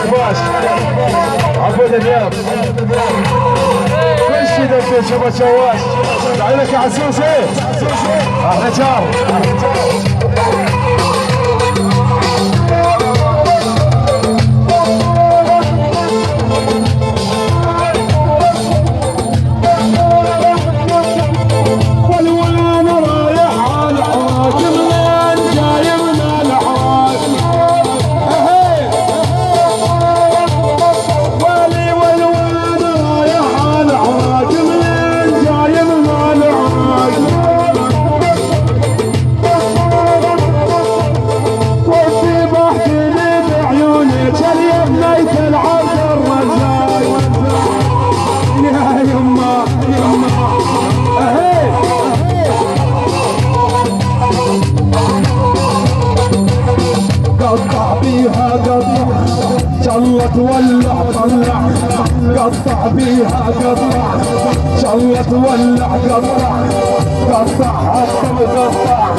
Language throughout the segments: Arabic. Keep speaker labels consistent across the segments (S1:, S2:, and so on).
S1: الباش عبود اليوم كل شي دفيت شبه شواش عينك يا عسوسي احنا جار تولع طلع قطع بيها قطع ان شاء الله تولع قطع قطع حطم قطع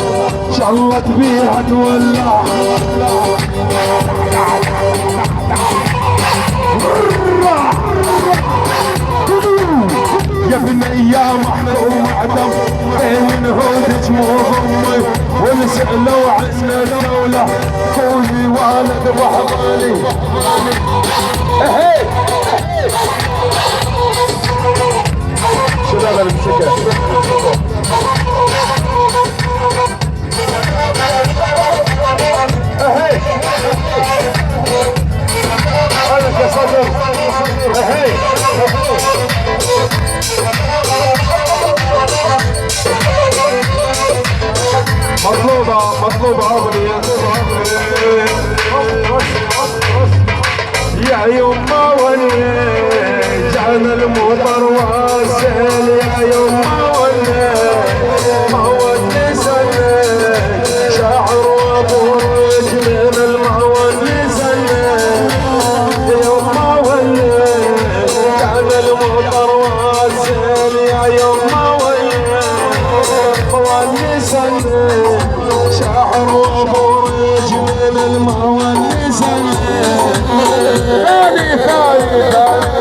S1: ان شاء الله بيها تولع يا ابني يا محروم عدم بين هودج مغمي ونسألوا عنا الدولة قولي والد بحضاني اهي شباب المسكة اهي انا كصدر اهي مطلوبة أغنية يا يما ولي جعل المطر واسل يا يما ولي ما ونسل شاعر وبرج من المونسل يا يما ولي جعل المطر واسل يا يما ولي ونسل شاعر وبرج من المونسل ثاني